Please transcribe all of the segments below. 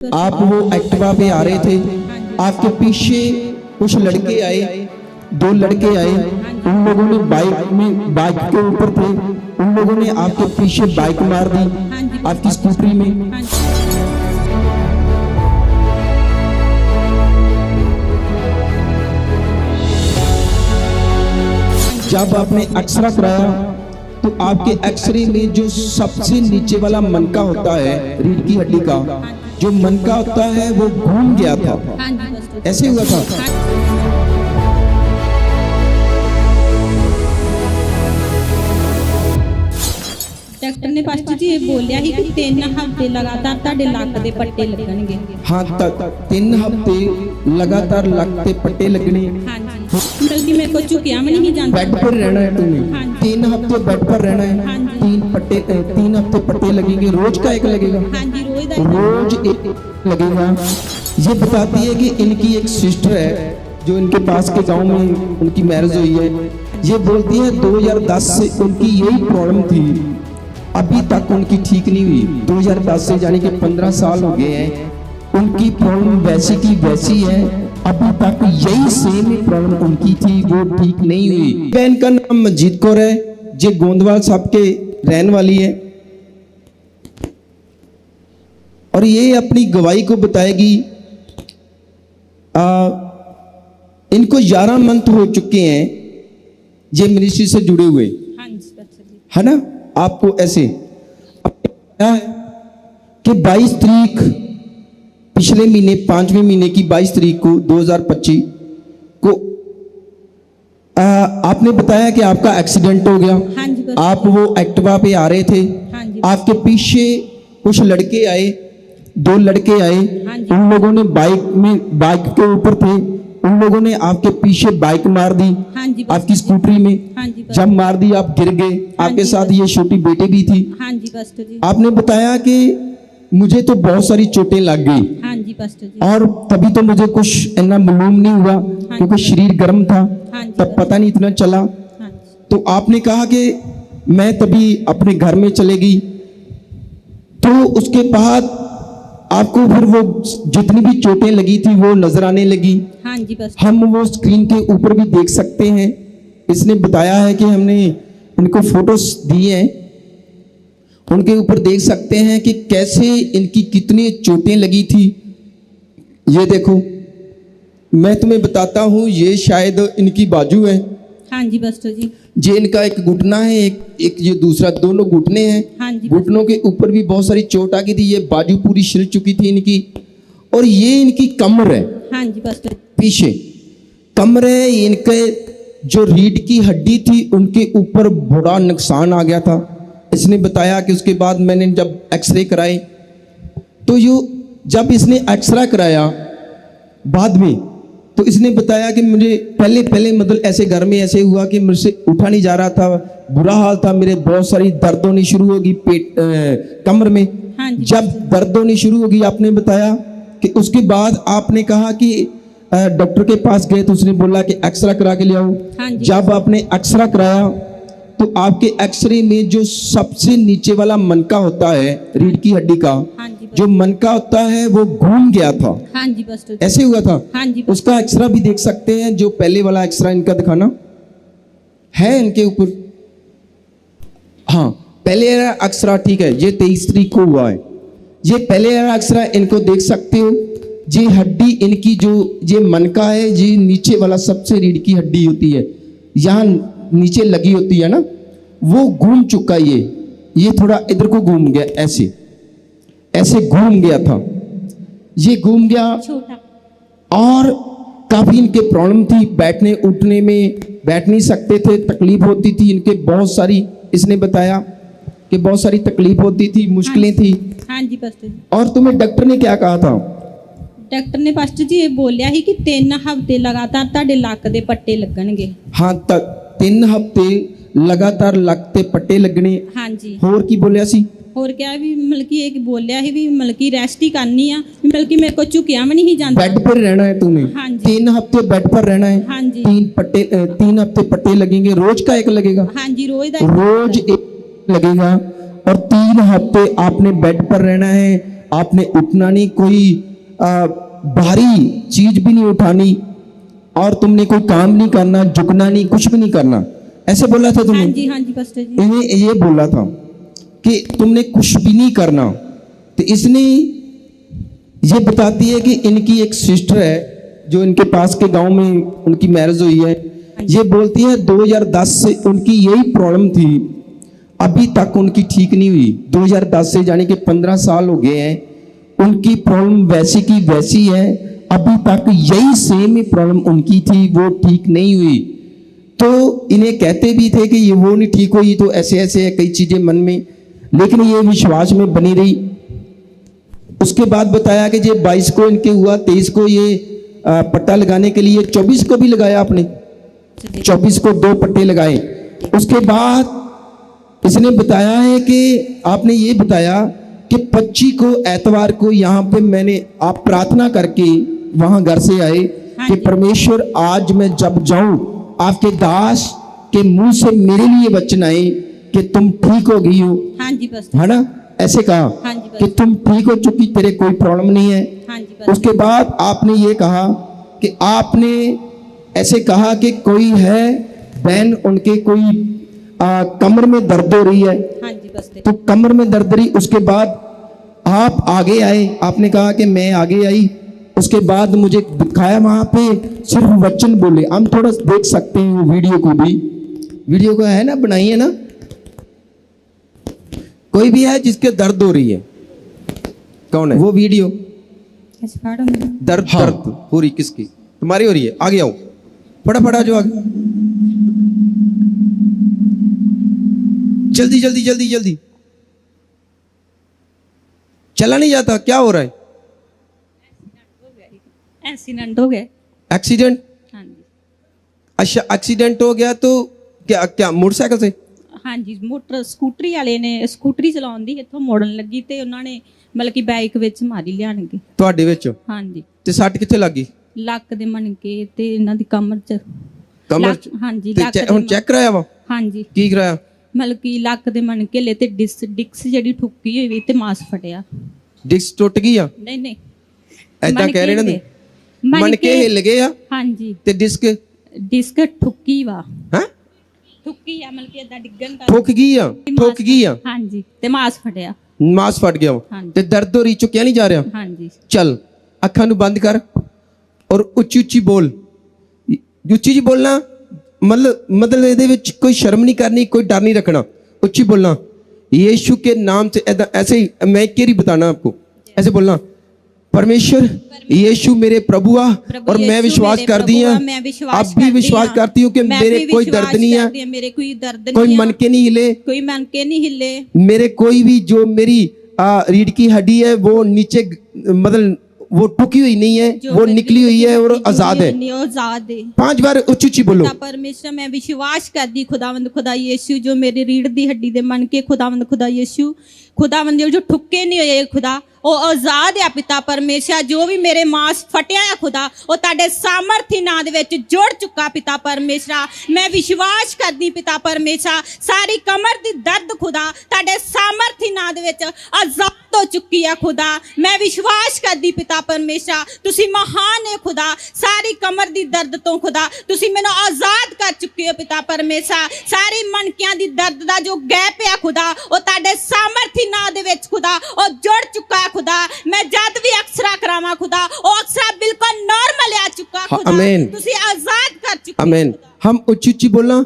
आप वो एक्टिवा पे आ रहे थे, आपके पीछे कुछ लड़के आए, दो लड़के आए, उन लोगों ने बाइक के ऊपर थे, उन लोगों ने आपके पीछे बाइक मार दी आपकी स्कूटरी में। जब आपने एक्सरे कराया तो आपके एक्सरे में जो सबसे नीचे वाला मनका होता है, रीढ़ की हड्डी का जो मनका होता है वो घूम गया था। ऐसे हुआ था। डॉक्टर ने पास्टर जी ये बोलिया ही कि 3 हफ्ते लगातार ਤੁਹਾਡੇ ਲੱਕ ਦੇ ਪੱਟੇ ਲੱਗਣਗੇ। हाँ, 3 हफ्ते लगातार लक पे पट्टे लगने। हाँ जी, बल्कि मेरे को झुकिया भी नहीं जाता। बेड पर रहना है तुम्हें। 3 हफ्ते बेड पर रहना है। 3 हफ्ते पट्टे लगेंगे। रोज का एक लगेगा। हाँ जी, रोज एक लगेगा। ये बताती है कि इनकी एक सिस्टर है जो इनके पास के गांव में उनकी मैरिज हुई है। ये बोलती है 2010 से उनकी यही प्रॉब्लम थी, अभी तक उनकी ठीक नहीं हुई। 2010 से यानी कि 15 साल हो गए हैं, उनकी प्रॉब्लम वैसी की वैसी है, अभी तक यही सेम प्रॉब्लम उनकी थी, वो ठीक नहीं हुई। बहन का नाम मंजीत कौर है, जो गोंदवाल साहब के रहने वाली है और ये अपनी गवाही को बताएगी। इनको 11 मंथ हो चुके हैं ये मिनिस्ट्री से जुड़े हुए, है ना। आपको ऐसे कि 22 तारीख पिछले महीने 5वें महीने की 22 तारीख को 2025 को आपने बताया कि आपका एक्सीडेंट हो गया। हाँ जी, आप वो एक्टिवा पे आ रहे थे। हाँ जी, आपके पीछे कुछ लड़के आए, दो लड़के आए। हाँ जी, उन लोगों ने बाइक के ऊपर थे, उन लोगों ने आपके पीछे बाइक मार दी हाँ जी, आपकी स्कूटरी में। हाँ जी, जब मार दी आप गिर गए। आपके साथ ये छोटी बेटी भी थी। हाँ जी पास्टर जी। आपने बताया कि मुझे तो बहुत सारी चोटें लग गई हाँ जी पास्टर जी। और तभी तो मुझे कुछ इतना मालूम नहीं हुआ क्योंकि शरीर गर्म था, हाँ जी, तब पता नहीं इतना चला। हाँ जी, तो आपने कहा कि मैं तभी अपने घर में चले गई। तो उसके बाद आपको फिर वो जितनी भी चोटें लगी थी वो नजर आने लगी। हाँ जी पास्टर। हम वो स्क्रीन के ऊपर भी देख सकते हैं। इसने बताया है कि हमने इनको फोटोस दिए हैं, उनके ऊपर देख सकते हैं कि कैसे इनकी कितनी चोटें लगी थी। ये देखो, मैं तुम्हें बताता हूँ, ये शायद इनकी बाजू है। हाँ जी पास्टर जी। ये इनका एक घुटना है, एक ये दूसरा, दोनों घुटने हैं। हाँ जी, घुटनों के ऊपर भी बहुत सारी चोट आ गई थी। ये बाजू पूरी छिल चुकी थी इनकी। और ये इनकी कमर है, हाँ जी पास्टर। पीछे कमर है। इनके जो रीढ़ की हड्डी थी उनके ऊपर बड़ा नुकसान आ गया था। इसने बताया कि उसके बाद मैंने जब एक्सरे कराए तो जब इसने एक्सरे कराया बाद में, तो इसने बताया कि मुझे पहले मतलब ऐसे घर में ऐसे हुआ कि मुझसे उठा नहीं जा रहा था, बुरा हाल था, मेरे बहुत सारी दर्द होनी शुरू होगी कमर में। हाँ जी, जब दर्द होनी शुरू होगी, आपने बताया कि उसके बाद आपने कहा कि डॉक्टर के पास गए तो उसने बोला कि एक्सरे करा के ले आओ। हाँ जी, जब आपने एक्सरे कराया तो आपके एक्सरे में जो सबसे नीचे वाला मनका होता है रीढ़ की हड्डी का, हाँ जी, जो मनका होता है वो घूम गया था। हाँ जी पास्टर। ऐसे हुआ था। हाँ जी, उसका एक्सरा भी देख सकते हैं, जो पहले वाला एक्सरा इनका दिखाना है इनके ऊपर। हाँ, पहले वाला एक्सरा ठीक है, ये 23 तारीख को हुआ है। ये पहले वाला एक्सरा इनको देख सकते हो। ये हड्डी इनकी जो ये मनका है, ये नीचे वाला सबसे रीढ़ की हड्डी होती है, यहाँ नीचे लगी होती है ना, वो घूम चुका। ये थोड़ा इधर को घूम गया, ऐसे घूम गया था, ये घूम गया। छोटा और काफी इनके प्रॉब्लम थी, बैठने उठने में बैठ नहीं सकते थे, तकलीफ होती थी इनके बहुत सारी। इसने बताया कि बहुत सारी तकलीफ होती थी, मुश्किलें थी। हाँ जी पास्टर जी। और तुम्हें डॉक्टर ने क्या कहा था? डॉक्टर ने पास्टर जी ये बोलिया ही कि 3 हफ्ते लगातार ਤੁਹਾਡੇ ਲੱਕ ਦੇ ਪੱਟੇ ਲੱਗਣਗੇ। हाँ, 3 हफ्ते लगातार लक पे पट्टे लगने। हाँ जी। होर की बोलिया सी? और क्या भी मतलब एक बोलिया ही भी मतलब रेस्ट ही करनी है, बल्कि मेरे को झुकिया भी नहीं जाता। बेड पर रहना है तुम्हें। हाँ जी। 3 हफ्ते बेड पर रहना है। हाँ जी, 3 हफ्ते पट्टे लगेंगे। रोज का एक लगेगा। हाँ जी, रोज एक लगेगा। और 3 हफ्ते आपने बेड पर रहना है। आपने उठना नहीं, कोई भारी चीज भी नहीं उठानी, और तुमने कोई काम नहीं करना, झुकना नहीं, कुछ भी नहीं करना, ऐसे बोला था हाँ तुमने? जी, हाँ जी पास्टर जी। इन्हें ये बोला था कि तुमने कुछ भी नहीं करना। तो इसने ये बताती है कि इनकी एक सिस्टर है जो इनके पास के गांव में उनकी मैरिज हुई है। ये बोलती है 2010 से उनकी यही प्रॉब्लम थी, अभी तक उनकी ठीक नहीं हुई। 2010 से यानी कि 15 साल हो गए हैं, उनकी प्रॉब्लम वैसी की वैसी है, अभी तक यही सेम ही प्रॉब्लम उनकी थी, वो ठीक नहीं हुई। तो इन्हें कहते भी थे कि ये वो नहीं ठीक हुई, तो ऐसे ऐसे है कई चीजें मन में, लेकिन ये विश्वास में बनी रही। उसके बाद बताया कि ये 22 को इनके हुआ, 23 को ये पट्टा लगाने के लिए, 24 को भी लगाया आपने, 24 को 2 पट्टे लगाए। उसके बाद इसने बताया है कि आपने ये बताया कि 25 को एतवार को यहाँ पे मैंने आप प्रार्थना करके वहां घर से आए कि परमेश्वर आज मैं जब जाऊं आपके दास के मुंह से मेरे लिए वचन आए कि तुम ठीक हो गई हो। हाँ जी पास्टर। है ना, ऐसे कहा हाँ जी कि तुम ठीक हो चुकी, तेरे कोई प्रॉब्लम नहीं है। हाँ जी पास्टर। उसके बाद आपने ये कहा कि आपने ऐसे कहा कि कोई है बहन, उनके कोई कमर में दर्द हो रही है। हाँ जी पास्टर। तो कमर में दर्द रही, उसके बाद आप आगे आए, आपने कहा कि मैं आगे आई। उसके बाद मुझे दिखाया वहां पे सिर्फ वचन बोले। हम थोड़ा देख सकते हैं वो वीडियो को भी, वीडियो को है ना, बनाई है ना, कोई भी है जिसके दर्द हो रही है, कौन है वो वीडियो? दर्द दर्द हो रही किसकी? तुम्हारी हो रही है, आगे आओ, फटाफट जो आगे, जल्दी जल्दी जल्दी जल्दी। चला नहीं जाता, क्या हो रहा है? एक्सीडेंट हो गया। एक्सीडेंट? हाँ जी। अच्छा, एक्सीडेंट हो गया तो क्या क्या मोटरसाइकिल से? हाँ जी, मोटर ਸਕੂਟਰੀ ਵਾਲੇ ਨੇ ਸਕੂਟਰੀ ਚਲਾਉਂਦੀ ਇੱਥੋਂ ਮੋੜਨ ਲੱਗੀ ਤੇ ਉਹਨਾਂ ਨੇ ਮਤਲਬ ਕਿ ਬਾਈਕ ਵਿੱਚ ਮਾਰੀ ਲਿਆਣਗੇ ਤੁਹਾਡੇ ਵਿੱਚ। ਹਾਂ ਜੀ। ਤੇ ਸੱਟ ਕਿੱਥੇ ਲੱਗੀ? ਲੱਕ ਦੇ ਮਣਕੇ ਤੇ ਇਹਨਾਂ ਦੀ ਕਮਰ 'ਚ। ਕਮਰ 'ਚ? ਹਾਂ ਜੀ। ਤੇ ਹੁਣ ਚੈੱਕ ਕਰਾਇਆ ਵਾ? ਹਾਂ ਜੀ। ਕੀ ਕਰਾਇਆ? ਮਤਲਬ ਕਿ ਲੱਕ ਦੇ ਮਣਕੇ ਲੈ ਤੇ ਡਿਕਸ ਜਿਹੜੀ ਠੁੱਕੀ ਹੋਈ ਵੀ ਤੇ ਮਾਸ ਫਟਿਆ। ਡਿਸਕ ਟੁੱਟ ਗਈ ਆ? ਨਹੀਂ ਨਹੀਂ, ਐਦਾਂ ਕਹਿ ਰਹੇ ਨੇ, ਮਣਕੇ ਹਿੱਲ ਗਏ ਆ। ਹਾਂ ਜੀ। ਤੇ ਡਿਸਕ ਠੁੱਕੀ ਵਾ। ਹੈ? ਠੁੱਕੀ ਆ, ਮਤਲਬ ਕਿ ਏਦਾਂ ਡਿੱਗਣ ਦਾ। ਠੁੱਕ ਗਈ ਆ? ਠੁੱਕ ਗਈ ਆ? ਹਾਂ ਜੀ। ਤੇ ਮਾਸ ਫਟਿਆ। ਮਾਸ ਫਟ ਗਿਆ ਵਾ ਤੇ ਦਰਦ ਹੋ ਰਹੀ, ਚੁੱਕਿਆ ਨਹੀਂ ਜਾ ਰਿਹਾ? ਹਾਂ ਜੀ। ਚੱਲ ਅੱਖਾਂ ਨੂੰ ਬੰਦ ਕਰ ਔਰ ਉੱਚੀ ਉੱਚੀ ਬੋਲ। ਉੱਚੀ ਜੀ ਬੋਲਣਾ, मतलब ਇਹਦੇ ਵਿੱਚ ਕੋਈ ਸ਼ਰਮ नहीं करनी, कोई डर नहीं रखना, ਉੱਚੀ बोलना यीशु के नाम से। ऐसे ही मैं एक ही बताना आपको, ऐसे बोलना, परमेश्वर यीशु मेरे प्रभु आ और मैं विश्वास करती हूँ, अब भी विश्वास करती हूँ कि मेरे कोई दर्द नहीं है, मेरे कोई दर्द कोई मनके नहीं हिले, कोई मनके नहीं हिले, मेरे कोई भी जो मेरी रीढ़ की हड्डी है वो नीचे मतलब वो टुकी हुई नहीं है, वो निकली हुई है और आजाद है। आजाद है। 5 बार उच्च उच्ची बोलो। परमेश्वर मैं विश्वास करती खुदावंद खुदा यीशु जो मेरी रीढ़ दी हड्डी दे मन के खुदावंद खुदा यीशु खुदावंद जो ठुक्के नहीं होए खुदा वो आजाद है पिता परमेश्वर। जो भी मेरे मांस फटिया है खुदा वो ताडे सामर्थी नाम दे विच जुड़ चुका पिता परमेश्वर। मैं विश्वास करदी पिता परमेश्वर सारी कमर दी दर्द खुदा ताडे सामर्थी नाम दे विच आजाद हो चुकी है खुदा। मैं विश्वास करदी पिता परमेश्वर तुसी महान है खुदा। सारी कमर दी दर्द तो खुदा तुसी मैनू आजाद कर चुके हो पिता परमेश्वर। सारी मनकियां दी दर्द दा जो गैप है खुदा वो ताडे सामर्थी नाम दे विच खुदा वो जुड़ चुका है खुदा। मैं जद भी अक्सरा करावा खुदा वो अक्सरा बिल्कुल नॉर्मल आ चुका खुदा। आमीन। तुसी आजाद कर चुके। आमीन। हम उच्ची उच्ची बोलना,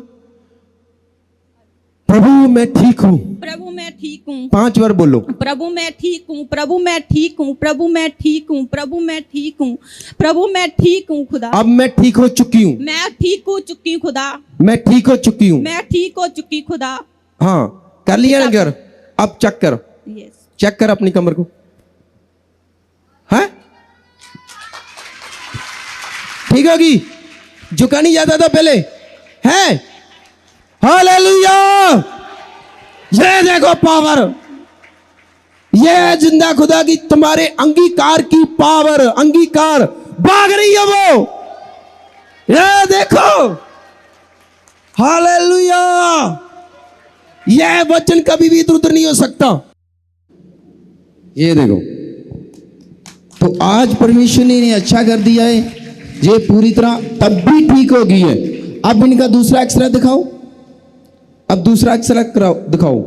प्रभु मैं ठीक हूँ। प्रभु मैं ठीक हूँ। 5 बार बोलो। प्रभु मैं ठीक हूँ, प्रभु मैं ठीक हूँ, प्रभु मैं ठीक हूँ, प्रभु मैं ठीक हूँ, प्रभु मैं ठीक हूँ खुदा। अब मैं ठीक हो चुकी हूँ। मैं ठीक हो चुकी हूँ खुदा। मैं ठीक हो चुकी हूँ। मैं ठीक हो चुकी खुदा। हाँ कर लिया ना घर? अब चेक कर, यस चेक कर अपनी कमर को। है ठीक होगी? झुका नहीं जाता था पहले, है? हालेलुया। ये देखो पावर, ये है जिंदा खुदा की तुम्हारे अंगीकार की पावर। अंगीकार भाग रही है वो, ये देखो। हालेलुया। यह वचन कभी भी इधर उधर नहीं हो सकता। ये देखो तो आज परमेश्वर ने इन्हें अच्छा कर दिया है, ये पूरी तरह तब भी ठीक हो गई है। अब इनका दूसरा एक्सरे दिखाओ, अब दूसरा एक्सरे दिखाओ।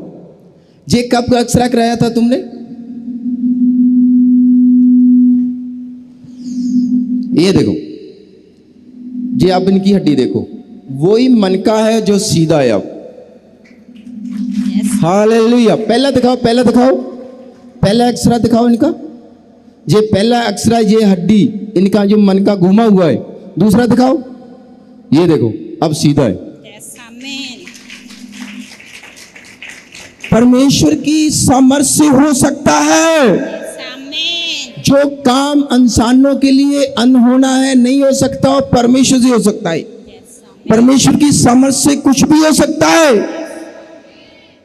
ये कब का एक्सरे कराया था तुमने? ये देखो, ये अब इनकी हड्डी देखो, वही मन का है जो सीधा है। अब हालेलुया। पहला दिखाओ, पहला दिखाओ, पहला एक्सरा दिखाओ इनका। ये पहला एक्सरा, ये हड्डी इनका जो मन का घुमा हुआ है। दूसरा दिखाओ, ये देखो अब सीधा है। परमेश्वर की सामर्थ से हो सकता है। जो काम इंसानों के लिए अनहोना है, नहीं हो सकता, और परमेश्वर से हो सकता है। परमेश्वर की समझ से कुछ भी हो सकता है।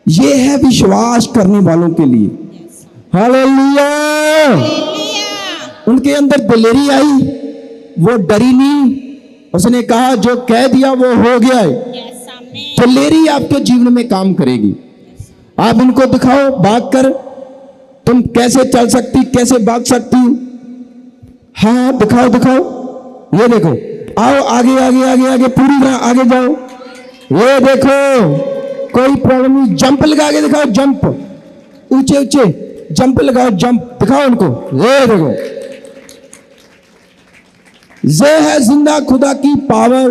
ये है विश्वास करने वालों के लिए। हालेलुया। उनके अंदर दिलेरी आई, वो डरी नहीं, उसने कहा जो कह दिया वो हो गया है। दिलेरी आपके जीवन में काम करेगी। आप उनको दिखाओ, भाग कर तुम कैसे चल सकती, कैसे भाग सकती। हाँ दिखाओ दिखाओ, ये देखो, आओ आगे आगे आगे आगे, पूरी तरह आगे जाओ। ये देखो, कोई प्रॉब्लम नहीं। जंप लगा के दिखाओ, जंप, ऊंचे ऊंचे जंप लगाओ, जंप दिखाओ उनको। ये देखो, ये है जिंदा खुदा की पावर।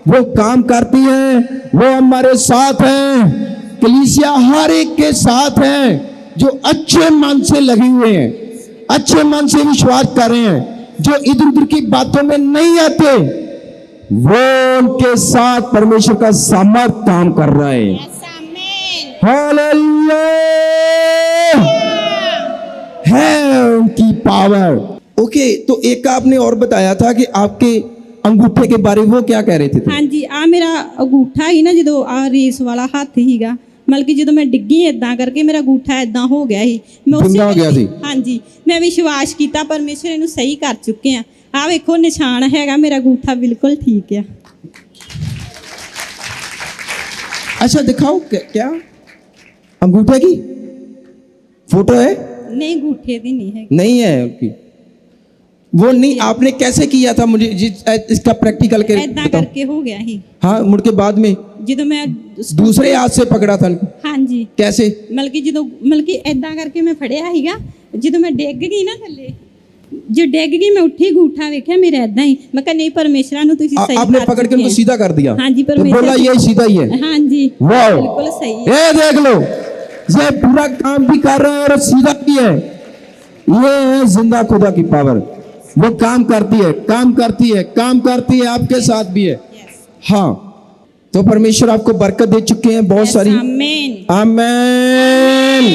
वो काम करती है, वो हमारे साथ है। कलीसिया हर एक के साथ है जो अच्छे मन से लगे हुए हैं, अच्छे मन से विश्वास कर रहे हैं, जो इधर उधर की बातों में नहीं आते। वो उनके साथ परमेश्वर का सामर्थ काम कर रहा है। हालेलुया। है उनकी पावर। ओके, तो एक आपने और बताया था कि आपके अंगूठे के बारे में, वो क्या कह रहे थे? हाँ जी, आ मेरा अंगूठा ही ना, जो आ रेस वाला हाथ हीगा, मतलब कि जो मैं डिग्गी इदा करके मेरा अंगूठा इदा हो गया ही। मैं हो गया सी। हाँ जी, मैं विश्वास किया, परमेश्वर इन्हू सही कर चुके हैं। आ वेखो निशान हैगा, मेरा अंगूठा बिल्कुल ठीक है। अच्छा दिखाओ, क्या अंगूठे की फोटो है? नहीं, अंगूठे दी नहीं है। नहीं है उनकी, वो नहीं। आपने कैसे किया था? मुझे इसका प्रैक्टिकल के इदा करके हो गया ही। हाँ, मुड़ के बाद में जो मैं दूसरे हाथ से पकड़ा था उनको। हाँ जी। कैसे? मतलब कि इदा करके मैं फड़िया हीगा, जो मैं डिग गई ना थले, जो डिग गई मैं उठी, अंगूठा वेख्या मेरा इदा ही। मैं कहा नहीं, परमेश्वर नु तुसी सही आपने पकड़ के उनको सीधा कर दिया। हाँ जी, तो बोला ये सीधा ही है। हाँ जी, वाह, बिल्कुल सही है। ये देख लो, ये पूरा काम भी कर रहा है और सीधा भी है। ये है जिंदा खुदा की पावर। वो काम करती है, काम करती है, काम करती है, आपके साथ भी है। हाँ, तो परमेश्वर आपको बरकत दे चुके हैं बहुत सारी। आमीन। आमीन।